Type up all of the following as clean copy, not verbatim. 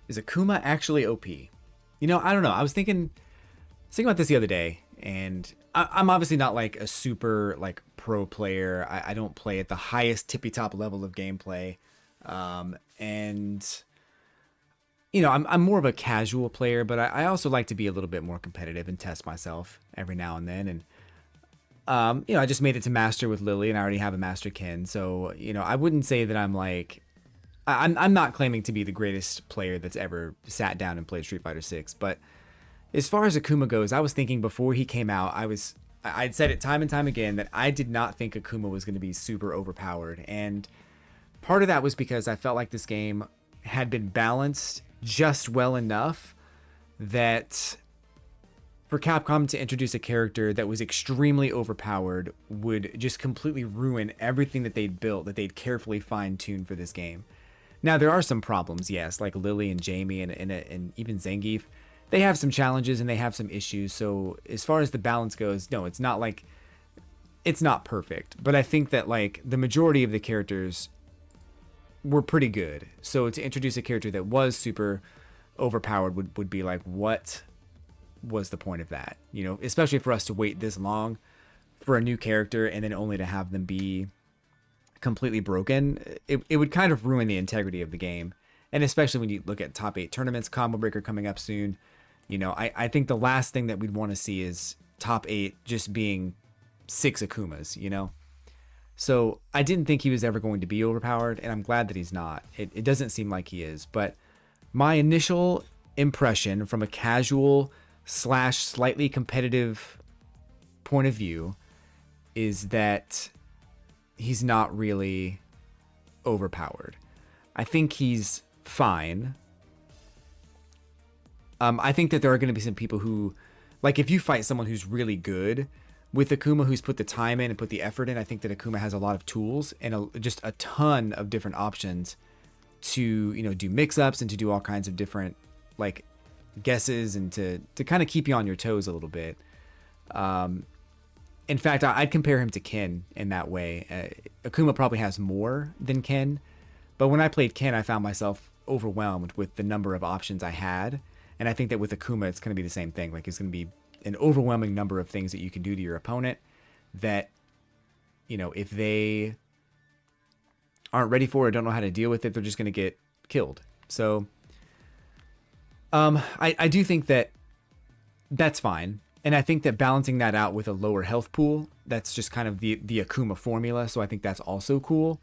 Is Akuma actually OP? I don't know. I was thinking about this the other day, and I'm obviously not like a super like pro player. I don't play at the highest tippy top level of gameplay, and I'm more of a casual player, but I also like to be a little bit more competitive and test myself every now and then. And I just made it to master with Lily, and I already have a master Ken, so I wouldn't say that I'm like I'm not claiming to be the greatest player that's ever sat down and played Street Fighter 6, but as far as Akuma goes, I was thinking before he came out, I'd said it time and time again that I did not think Akuma was going to be super overpowered. And part of that was because I felt like this game had been balanced just well enough that for Capcom to introduce a character that was extremely overpowered would just completely ruin everything that they'd built, that they'd carefully fine-tuned for this game. Now, there are some problems, yes, like Lily and Jamie and even Zangief. They have some challenges and they have some issues. So as far as the balance goes, no, it's not perfect. But I think that like the majority of the characters were pretty good. So to introduce a character that was super overpowered would be like, what was the point of that? Especially for us to wait this long for a new character and then only to have them be completely broken. It would kind of ruin the integrity of the game. And especially when you look at top 8 tournaments, Combo Breaker coming up soon. I think the last thing that we'd want to see is top 8 just being 6 Akumas. So I didn't think he was ever going to be overpowered, and I'm glad that he's not. It doesn't seem like he is. But my initial impression from a casual / slightly competitive point of view is that he's not really overpowered. I think he's fine. I think that there are going to be some people who, like, if you fight someone who's really good with Akuma, who's put the time in and put the effort in, I think that Akuma has a lot of tools and just a ton of different options to, do mix-ups and to do all kinds of different, like, guesses and to kind of keep you on your toes a little bit. In fact, I'd compare him to Ken in that way. Akuma probably has more than Ken, but when I played Ken, I found myself overwhelmed with the number of options I had. And I think that with Akuma, it's going to be the same thing. Like, it's going to be an overwhelming number of things that you can do to your opponent that, if they aren't ready for it or don't know how to deal with it, they're just going to get killed. So, I do think that that's fine. And I think that balancing that out with a lower health pool, that's just kind of the Akuma formula. So I think that's also cool.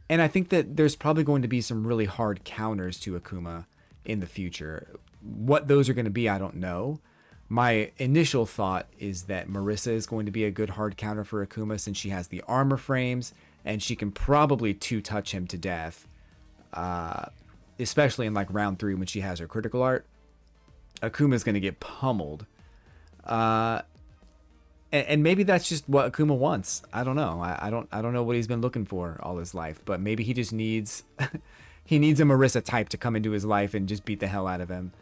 And I think that there's probably going to be some really hard counters to Akuma in the future. What those are going to be, I don't know. My initial thought is that Marissa is going to be a good hard counter for Akuma since she has the armor frames and she can probably two-touch him to death, especially in like round 3 when she has her critical art. Akuma's going to get pummeled. And maybe that's just what Akuma wants. I don't know. I don't know what he's been looking for all his life, but maybe he just needs he needs a Marissa type to come into his life and just beat the hell out of him.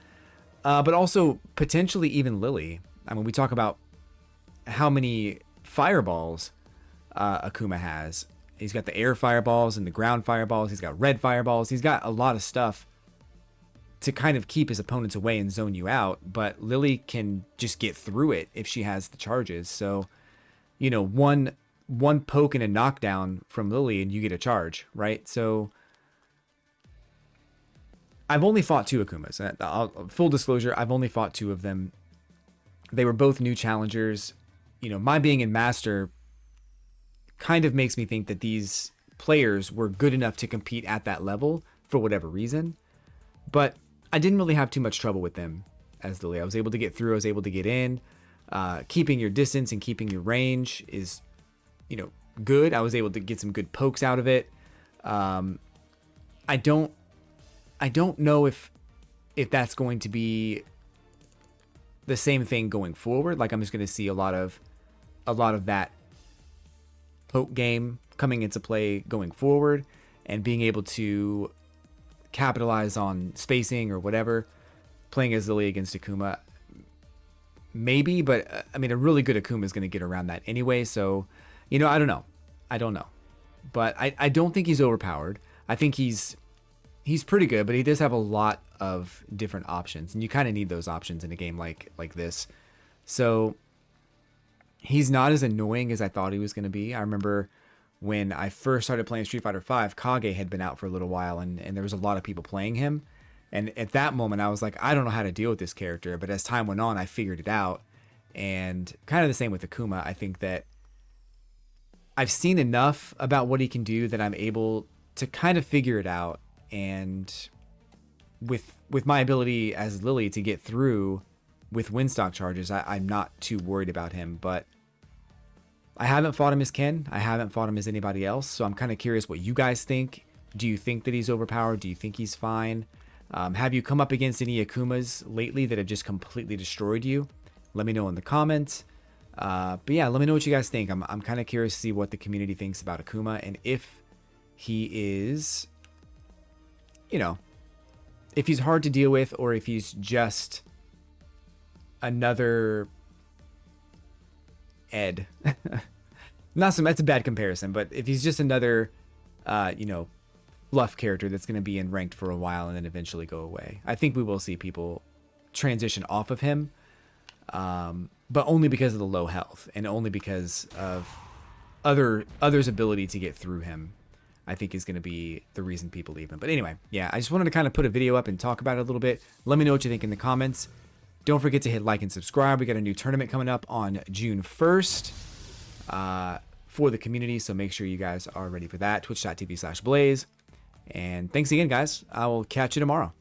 But also potentially even Lily. I mean, we talk about how many fireballs Akuma has. He's got the air fireballs and the ground fireballs. He's got red fireballs. He's got a lot of stuff to kind of keep his opponents away and zone you out. But Lily can just get through it if she has the charges. So, one poke and a knockdown from Lily and you get a charge, right? So I've only fought 2 Akumas. Full disclosure, I've only fought 2 of them. They were both new challengers. My being in Master kind of makes me think that these players were good enough to compete at that level for whatever reason. But I didn't really have too much trouble with them as Lily. I was able to get through. I was able to get in. Keeping your distance and keeping your range is, good. I was able to get some good pokes out of it. I don't know if that's going to be the same thing going forward. Like, I'm just going to see a lot of that poke game coming into play going forward and being able to capitalize on spacing or whatever, playing as Lily against Akuma. Maybe, but I mean, a really good Akuma is going to get around that anyway. So, I don't know. But I don't think he's overpowered. I think he's he's pretty good, but he does have a lot of different options, and you kind of need those options in a game like this. So he's not as annoying as I thought he was going to be. I remember when I first started playing Street Fighter V, Kage had been out for a little while, and there was a lot of people playing him. And at that moment, I was like, I don't know how to deal with this character. But as time went on, I figured it out. And kind of the same with Akuma. I think that I've seen enough about what he can do that I'm able to kind of figure it out. And with my ability as Lily to get through with Winstock charges, I'm not too worried about him. But I haven't fought him as Ken. I haven't fought him as anybody else. So I'm kind of curious what you guys think. Do you think that he's overpowered? Do you think he's fine? Have you come up against any Akumas lately that have just completely destroyed you? Let me know in the comments. But yeah, let me know what you guys think. I'm kind of curious to see what the community thinks about Akuma, and if he is, you know, if he's hard to deal with, or if he's just another Ed. That's a bad comparison, but if he's just another, you know, fluff character that's going to be in ranked for a while and then eventually go away. I think we will see people transition off of him, but only because of the low health and only because of others' ability to get through him. I think is going to be the reason people leave him. But anyway, yeah, I just wanted to kind of put a video up and talk about it a little bit. Let me know what you think in the comments. Don't forget to hit like and subscribe. We got a new tournament coming up on June 1st for the community, so make sure you guys are ready for that. Twitch.tv/Blaze. And thanks again, guys. I will catch you tomorrow.